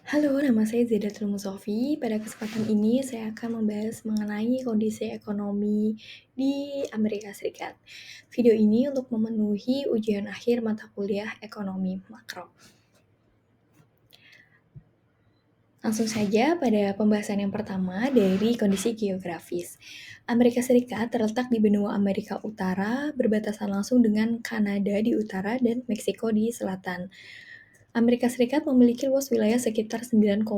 Halo, nama saya Zaidatul Muzofi. Pada kesempatan ini saya akan membahas mengenai kondisi ekonomi di Amerika Serikat. Video ini untuk memenuhi ujian akhir mata kuliah ekonomi makro. Langsung saja pada pembahasan yang pertama dari kondisi geografis. Amerika Serikat terletak di benua Amerika Utara, berbatasan langsung dengan Kanada di utara dan Meksiko di selatan. Amerika Serikat memiliki luas wilayah sekitar 9,8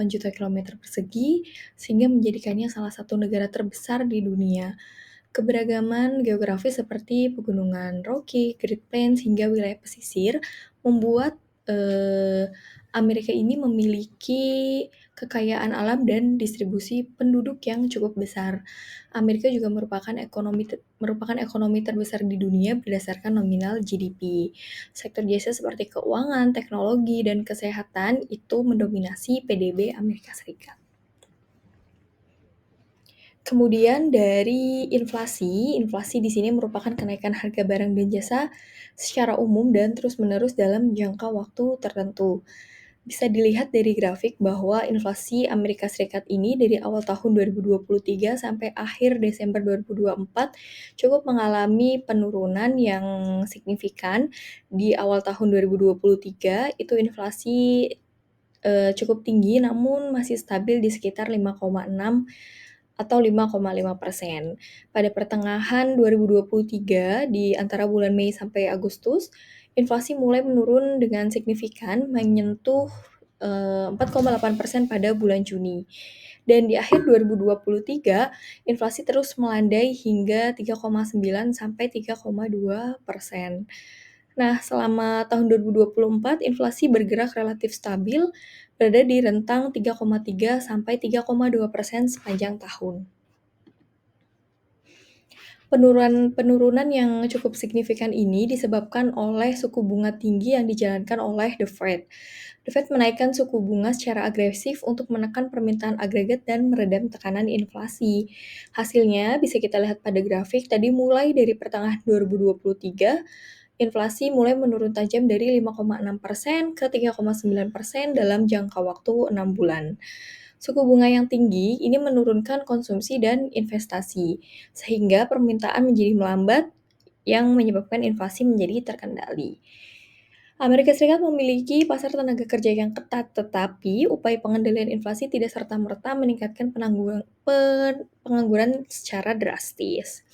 juta kilometer persegi, sehingga menjadikannya salah satu negara terbesar di dunia. Keberagaman geografis seperti pegunungan Rocky, Great Plains, hingga wilayah pesisir membuat Amerika ini memiliki kekayaan alam dan distribusi penduduk yang cukup besar. Amerika juga merupakan ekonomi terbesar di dunia berdasarkan nominal GDP. Sektor jasa seperti keuangan, teknologi, dan kesehatan itu mendominasi PDB Amerika Serikat. Kemudian dari inflasi di sini merupakan kenaikan harga barang dan jasa secara umum dan terus-menerus dalam jangka waktu tertentu. Bisa dilihat dari grafik bahwa inflasi Amerika Serikat ini dari awal tahun 2023 sampai akhir Desember 2024 cukup mengalami penurunan yang signifikan. Di awal tahun 2023 itu inflasi cukup tinggi namun masih stabil di sekitar 5,6 atau 5,5%. Pada pertengahan 2023 di antara bulan Mei sampai Agustus, inflasi mulai menurun dengan signifikan menyentuh 4,8% pada bulan Juni. Dan di akhir 2023, inflasi terus melandai hingga 3,9 sampai 3,2%. Nah, selama tahun 2024, inflasi bergerak relatif stabil, berada di rentang 3,3 sampai 3,2% sepanjang tahun. Penurunan yang cukup signifikan ini disebabkan oleh suku bunga tinggi yang dijalankan oleh The Fed. The Fed menaikkan suku bunga secara agresif untuk menekan permintaan agregat dan meredam tekanan inflasi. Hasilnya bisa kita lihat pada grafik tadi mulai dari pertengahan 2023, inflasi mulai menurun tajam dari 5,6% ke 3,9% dalam jangka waktu 6 bulan. Suku bunga yang tinggi ini menurunkan konsumsi dan investasi, sehingga permintaan menjadi melambat yang menyebabkan inflasi menjadi terkendali. Amerika Serikat memiliki pasar tenaga kerja yang ketat, tetapi upaya pengendalian inflasi tidak serta-merta meningkatkan pengangguran secara drastis.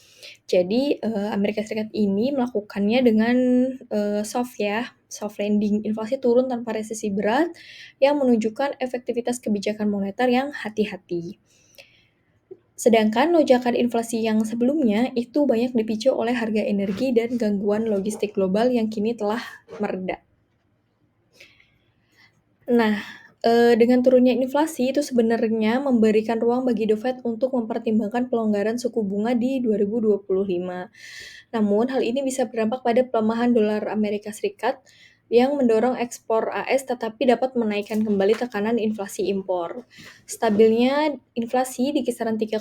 Jadi, Amerika Serikat ini melakukannya dengan soft landing. Inflasi turun tanpa resesi berat yang menunjukkan efektivitas kebijakan moneter yang hati-hati. Sedangkan lonjakan inflasi yang sebelumnya itu banyak dipicu oleh harga energi dan gangguan logistik global yang kini telah mereda. Nah, dengan turunnya inflasi itu sebenarnya memberikan ruang bagi The Fed untuk mempertimbangkan pelonggaran suku bunga di 2025. Namun, hal ini bisa berdampak pada pelemahan dolar Amerika Serikat yang mendorong ekspor AS tetapi dapat menaikkan kembali tekanan inflasi impor. Stabilnya inflasi di kisaran 3,2%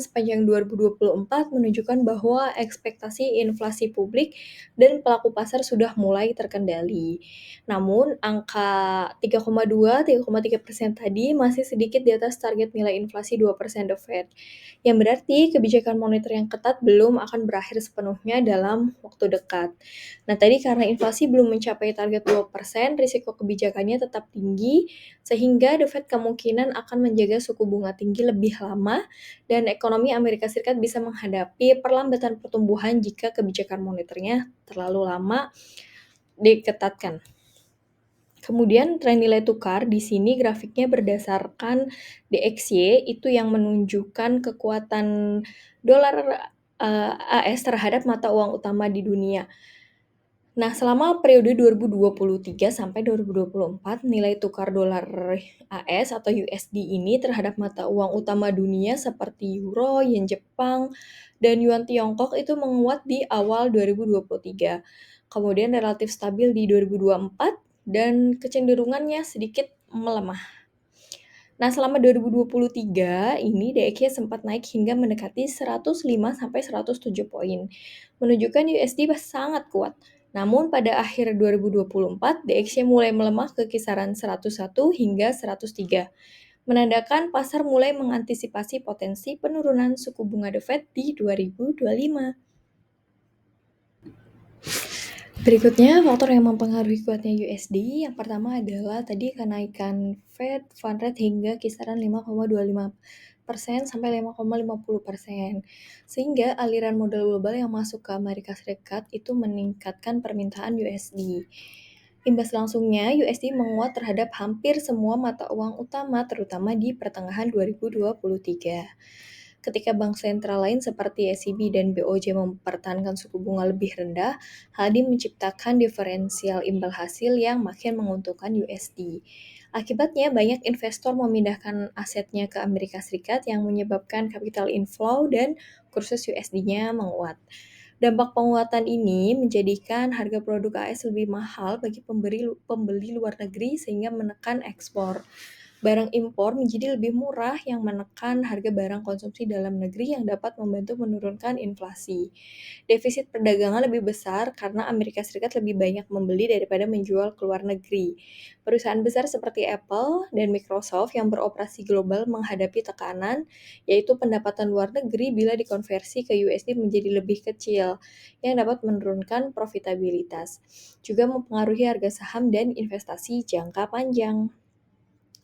sepanjang 2024 menunjukkan bahwa ekspektasi inflasi publik dan pelaku pasar sudah mulai terkendali. Namun, angka 3,2-3,3% tadi masih sedikit di atas target nilai inflasi 2% The Fed, yang berarti kebijakan moneter yang ketat belum akan berakhir sepenuhnya dalam waktu dekat. Nah, tadi karena inflasi belum mencapai target 2%, risiko kebijakannya tetap tinggi, sehingga The Fed kemungkinan akan menjaga suku bunga tinggi lebih lama, dan ekonomi Amerika Serikat bisa menghadapi perlambatan pertumbuhan jika kebijakan moneternya terlalu lama diketatkan. Kemudian tren nilai tukar di sini grafiknya berdasarkan DXY, itu yang menunjukkan kekuatan dolar AS terhadap mata uang utama di dunia. Nah, selama periode 2023 sampai 2024, nilai tukar dolar AS atau USD ini terhadap mata uang utama dunia seperti euro, yen Jepang, dan yuan Tiongkok itu menguat di awal 2023. Kemudian relatif stabil di 2024 dan kecenderungannya sedikit melemah. Nah, selama 2023 ini DXY sempat naik hingga mendekati 105 sampai 107 poin, menunjukkan USD sangat kuat. Namun pada akhir 2024, DXY mulai melemah ke kisaran 101 hingga 103, menandakan pasar mulai mengantisipasi potensi penurunan suku bunga The Fed di 2025. Berikutnya, faktor yang mempengaruhi kuatnya USD, yang pertama adalah tadi kenaikan Fed Fund Rate hingga kisaran 5,25% sampai 5,50%. Sehingga aliran modal global yang masuk ke Amerika Serikat itu meningkatkan permintaan USD. Imbas langsungnya, USD menguat terhadap hampir semua mata uang utama, terutama di pertengahan 2023. Ketika bank sentral lain seperti ECB dan BOJ mempertahankan suku bunga lebih rendah, hal ini menciptakan diferensial imbal hasil yang makin menguntungkan USD. Akibatnya, banyak investor memindahkan asetnya ke Amerika Serikat yang menyebabkan capital inflow dan kursus USD-nya menguat. Dampak penguatan ini menjadikan harga produk AS lebih mahal bagi pembeli luar negeri sehingga menekan ekspor. Barang impor menjadi lebih murah yang menekan harga barang konsumsi dalam negeri yang dapat membantu menurunkan inflasi. Defisit perdagangan lebih besar karena Amerika Serikat lebih banyak membeli daripada menjual ke luar negeri. Perusahaan besar seperti Apple dan Microsoft yang beroperasi global menghadapi tekanan, yaitu pendapatan luar negeri bila dikonversi ke USD menjadi lebih kecil, yang dapat menurunkan profitabilitas. Juga mempengaruhi harga saham dan investasi jangka panjang.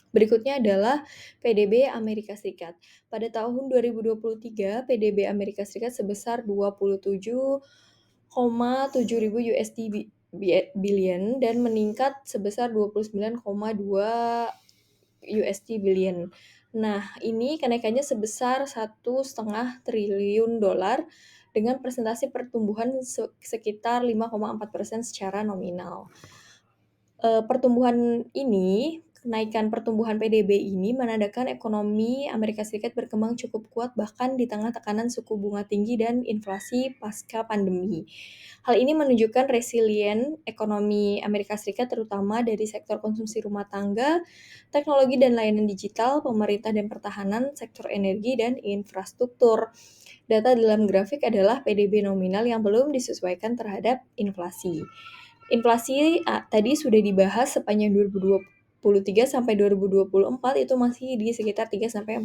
Berikutnya adalah PDB Amerika Serikat. Pada tahun 2023, PDB Amerika Serikat sebesar 27,7 ribu billion dan meningkat sebesar 29,2 USD billion. Nah, ini kenaikannya sebesar 1,5 triliun dolar dengan presentasi pertumbuhan sekitar 5,4% secara nominal. Kenaikan pertumbuhan PDB ini menandakan ekonomi Amerika Serikat berkembang cukup kuat bahkan di tengah tekanan suku bunga tinggi dan inflasi pasca pandemi. Hal ini menunjukkan resilien ekonomi Amerika Serikat terutama dari sektor konsumsi rumah tangga, teknologi dan layanan digital, pemerintah dan pertahanan, sektor energi dan infrastruktur. Data dalam grafik adalah PDB nominal yang belum disesuaikan terhadap inflasi. Inflasi tadi sudah dibahas sepanjang 2023 sampai 2024 itu masih di sekitar 3-4%.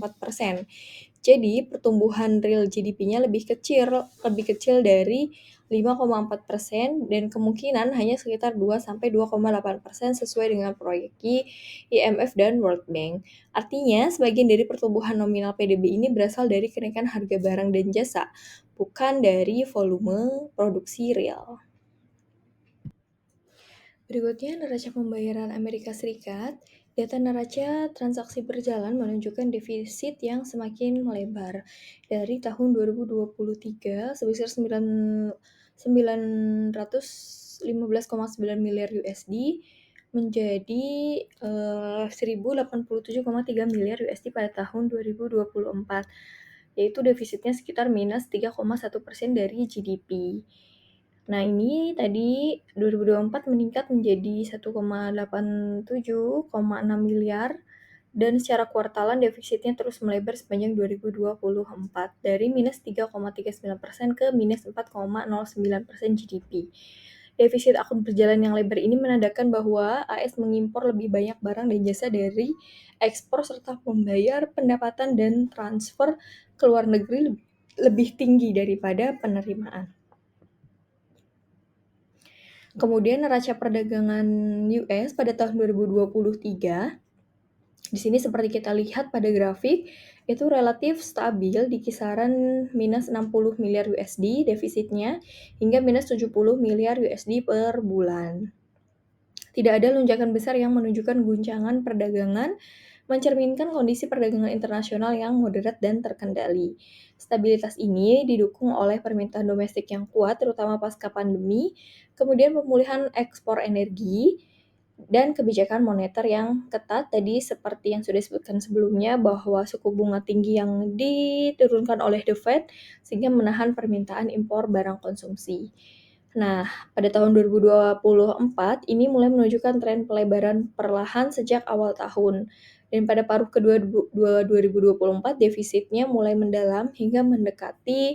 Jadi pertumbuhan real GDP-nya lebih kecil dari 5,4% dan kemungkinan hanya sekitar 2-2,8% sesuai dengan proyeksi IMF dan World Bank. Artinya, sebagian dari pertumbuhan nominal PDB ini berasal dari kenaikan harga barang dan jasa, bukan dari volume produksi real. Berikutnya, neraca pembayaran Amerika Serikat. Data neraca transaksi berjalan menunjukkan defisit yang semakin melebar. Dari tahun 2023 sebesar 915,9 miliar USD menjadi 1087,3 miliar USD pada tahun 2024, yaitu defisitnya sekitar minus 3,1% dari GDP. Nah, ini tadi 2024 meningkat menjadi 1,87,6 miliar dan secara kuartalan defisitnya terus melebar sepanjang 2024 dari minus 3,39% ke minus 4,09% GDP. Defisit akun berjalan yang lebar ini menandakan bahwa AS mengimpor lebih banyak barang dan jasa dari ekspor serta membayar pendapatan dan transfer ke luar negeri lebih tinggi daripada penerimaan. Kemudian neraca perdagangan US pada tahun 2023, di sini seperti kita lihat pada grafik, itu relatif stabil di kisaran minus 60 miliar USD defisitnya hingga minus 70 miliar USD per bulan. Tidak ada lonjakan besar yang menunjukkan guncangan perdagangan, mencerminkan kondisi perdagangan internasional yang moderat dan terkendali. Stabilitas ini didukung oleh permintaan domestik yang kuat, terutama pasca pandemi, kemudian pemulihan ekspor energi, dan kebijakan moneter yang ketat tadi seperti yang sudah disebutkan sebelumnya bahwa suku bunga tinggi yang diturunkan oleh The Fed sehingga menahan permintaan impor barang konsumsi. Nah, pada tahun 2024 ini mulai menunjukkan tren pelebaran perlahan sejak awal tahun. Dan pada paruh kedua 2024 defisitnya mulai mendalam hingga mendekati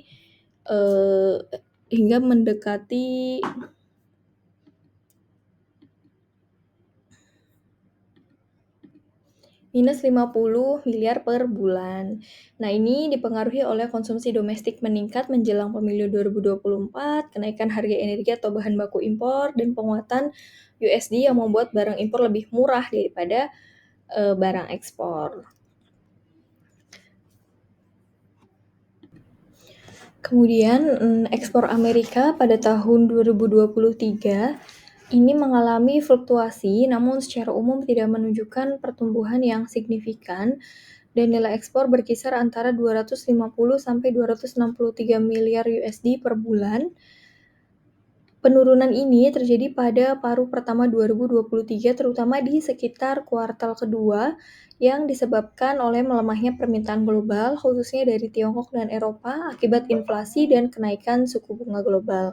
minus 50 miliar per bulan. Nah, ini dipengaruhi oleh konsumsi domestik meningkat menjelang pemilu 2024, kenaikan harga energi atau bahan baku impor, dan penguatan USD yang membuat barang impor lebih murah daripada barang ekspor. Kemudian, ekspor Amerika pada tahun 2023 ini mengalami fluktuasi, namun secara umum tidak menunjukkan pertumbuhan yang signifikan dan nilai ekspor berkisar antara 250 sampai 263 miliar USD per bulan. Penurunan ini terjadi pada paruh pertama 2023, terutama di sekitar kuartal kedua, yang disebabkan oleh melemahnya permintaan global, khususnya dari Tiongkok dan Eropa, akibat inflasi dan kenaikan suku bunga global.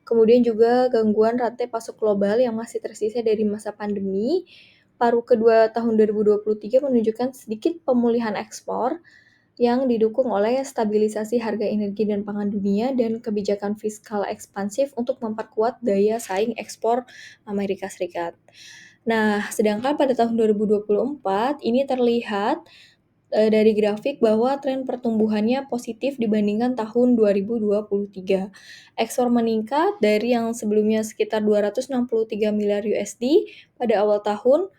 Kemudian juga gangguan rantai pasok global yang masih tersisa dari masa pandemi. Paruh kedua tahun 2023 menunjukkan sedikit pemulihan ekspor, yang didukung oleh stabilisasi harga energi dan pangan dunia dan kebijakan fiskal ekspansif untuk memperkuat daya saing ekspor Amerika Serikat. Nah, sedangkan pada tahun 2024 ini terlihat dari grafik bahwa tren pertumbuhannya positif dibandingkan tahun 2023. Ekspor meningkat dari yang sebelumnya sekitar 263 miliar USD pada awal tahun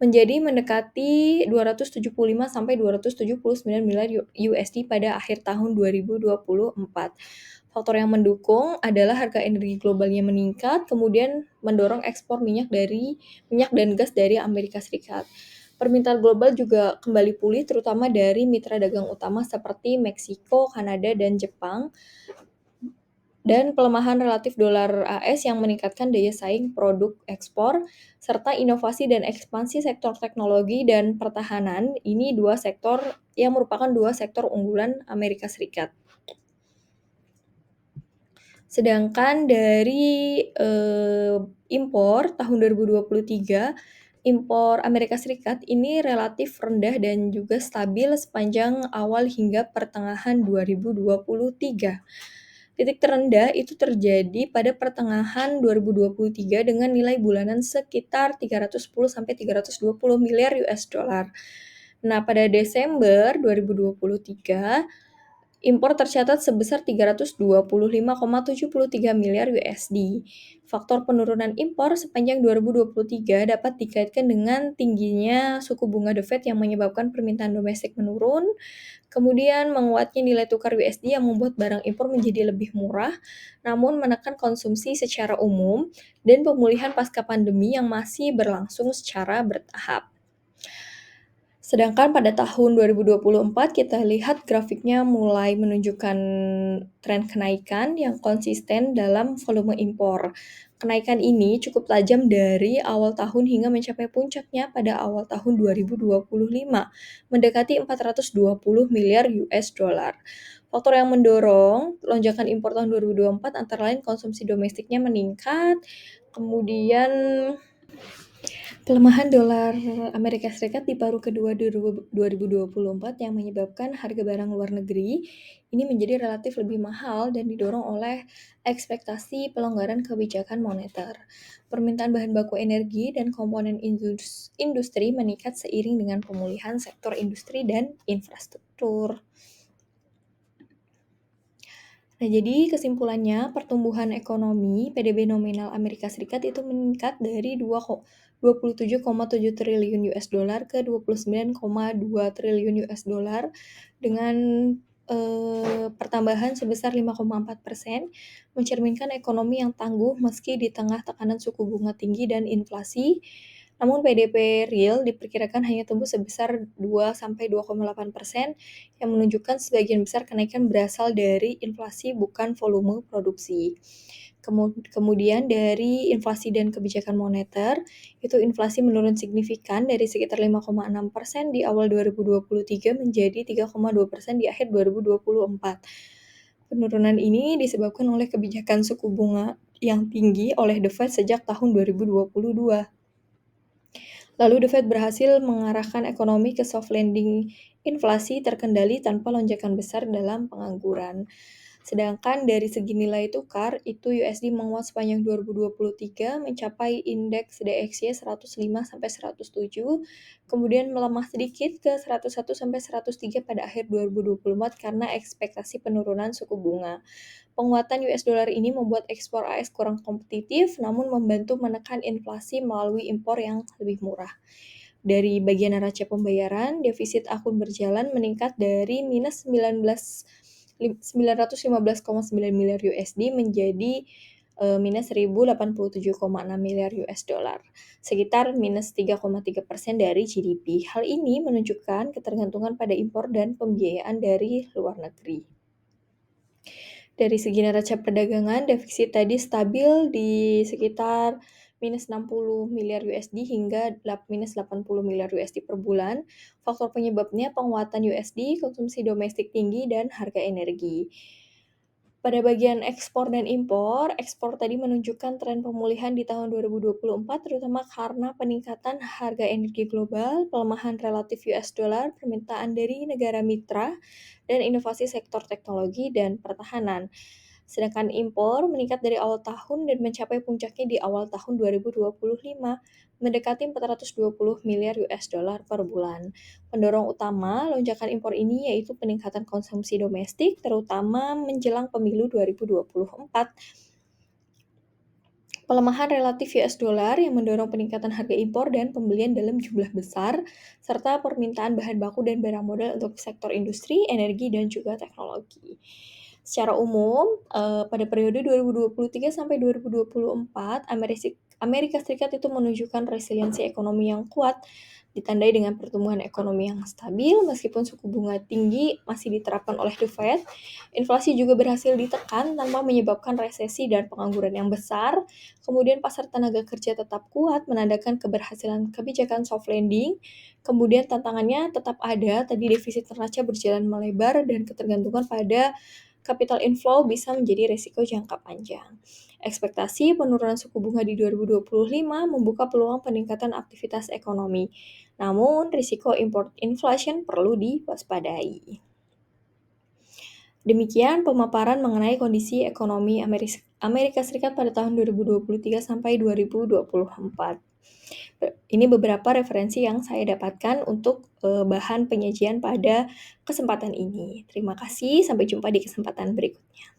menjadi mendekati 275 sampai 279 miliar USD pada akhir tahun 2024. Faktor yang mendukung adalah harga energi globalnya meningkat, kemudian mendorong ekspor minyak dan gas dari Amerika Serikat. Permintaan global juga kembali pulih, terutama dari mitra dagang utama seperti Meksiko, Kanada, dan Jepang, dan pelemahan relatif dolar AS yang meningkatkan daya saing produk ekspor, serta inovasi dan ekspansi sektor teknologi dan pertahanan. Ini merupakan dua sektor unggulan Amerika Serikat. Sedangkan dari impor tahun 2023, impor Amerika Serikat ini relatif rendah dan juga stabil sepanjang awal hingga pertengahan 2023. Titik terendah itu terjadi pada pertengahan 2023 dengan nilai bulanan sekitar 310 sampai 320 miliar US dollar. Nah, pada Desember 2023, impor tercatat sebesar 325,73 miliar USD. Faktor penurunan impor sepanjang 2023 dapat dikaitkan dengan tingginya suku bunga The Fed yang menyebabkan permintaan domestik menurun, kemudian menguatnya nilai tukar USD yang membuat barang impor menjadi lebih murah, namun menekan konsumsi secara umum, dan pemulihan pasca pandemi yang masih berlangsung secara bertahap. Sedangkan pada tahun 2024 kita lihat grafiknya mulai menunjukkan tren kenaikan yang konsisten dalam volume impor. Kenaikan ini cukup tajam dari awal tahun hingga mencapai puncaknya pada awal tahun 2025, mendekati 420 miliar US dollar. Faktor yang mendorong lonjakan impor tahun 2024 antara lain konsumsi domestiknya meningkat, kemudian pelemahan dolar Amerika Serikat di paruh kedua 2024 yang menyebabkan harga barang luar negeri ini menjadi relatif lebih mahal dan didorong oleh ekspektasi pelonggaran kebijakan moneter. Permintaan bahan baku energi dan komponen industri meningkat seiring dengan pemulihan sektor industri dan infrastruktur. Nah, jadi kesimpulannya, pertumbuhan ekonomi PDB nominal Amerika Serikat itu meningkat dari 27,7 triliun US dollar ke 29,2 triliun US dollar dengan pertambahan sebesar 5,4%, mencerminkan ekonomi yang tangguh meski di tengah tekanan suku bunga tinggi dan inflasi. Namun PDB real diperkirakan hanya tumbuh sebesar 2-2,8%, yang menunjukkan sebagian besar kenaikan berasal dari inflasi bukan volume produksi. Kemudian dari inflasi dan kebijakan moneter, itu inflasi menurun signifikan dari sekitar 5,6% di awal 2023 menjadi 3,2% di akhir 2024. Penurunan ini disebabkan oleh kebijakan suku bunga yang tinggi oleh The Fed sejak tahun 2022. Lalu The Fed berhasil mengarahkan ekonomi ke soft landing, inflasi terkendali tanpa lonjakan besar dalam pengangguran. Sedangkan dari segi nilai tukar, itu USD menguat sepanjang 2023 mencapai indeks DXY 105 sampai 107, kemudian melemah sedikit ke 101 sampai 103 pada akhir 2024 karena ekspektasi penurunan suku bunga. Penguatan US dollar ini membuat ekspor AS kurang kompetitif, namun membantu menekan inflasi melalui impor yang lebih murah. Dari bagian neraca pembayaran, defisit akun berjalan meningkat dari minus 915,9 miliar USD menjadi minus 1.087,6 miliar US dollar, sekitar minus 3,3% dari GDP. Hal ini menunjukkan ketergantungan pada impor dan pembiayaan dari luar negeri. Dari segi neraca perdagangan, defisit tadi stabil di sekitar minus 60 miliar USD hingga minus 80 miliar USD per bulan. Faktor penyebabnya penguatan USD, konsumsi domestik tinggi, dan harga energi. Pada bagian ekspor dan impor, ekspor tadi menunjukkan tren pemulihan di tahun 2024, terutama karena peningkatan harga energi global, pelemahan relatif US dollar, permintaan dari negara mitra, dan inovasi sektor teknologi dan pertahanan. Sedangkan impor meningkat dari awal tahun dan mencapai puncaknya di awal tahun 2025, mendekati 420 miliar US dollar per bulan. Pendorong utama lonjakan impor ini yaitu peningkatan konsumsi domestik, terutama menjelang pemilu 2024. Pelemahan relatif US dollar yang mendorong peningkatan harga impor dan pembelian dalam jumlah besar, serta permintaan bahan baku dan barang modal untuk sektor industri, energi, dan juga teknologi. Secara umum, pada periode 2023 sampai 2024, Amerika Serikat itu menunjukkan resiliensi ekonomi yang kuat, ditandai dengan pertumbuhan ekonomi yang stabil, meskipun suku bunga tinggi masih diterapkan oleh The Fed. Inflasi juga berhasil ditekan tanpa menyebabkan resesi dan pengangguran yang besar. Kemudian pasar tenaga kerja tetap kuat, menandakan keberhasilan kebijakan soft landing. Kemudian tantangannya tetap ada, tadi defisit neraca berjalan melebar dan ketergantungan pada capital inflow bisa menjadi risiko jangka panjang. Ekspektasi penurunan suku bunga di 2025 membuka peluang peningkatan aktivitas ekonomi. Namun, risiko import inflation perlu diwaspadai. Demikian pemaparan mengenai kondisi ekonomi Amerika Serikat pada tahun 2023 sampai 2024. Ini beberapa referensi yang saya dapatkan untuk bahan penyajian pada kesempatan ini. Terima kasih, sampai jumpa di kesempatan berikutnya.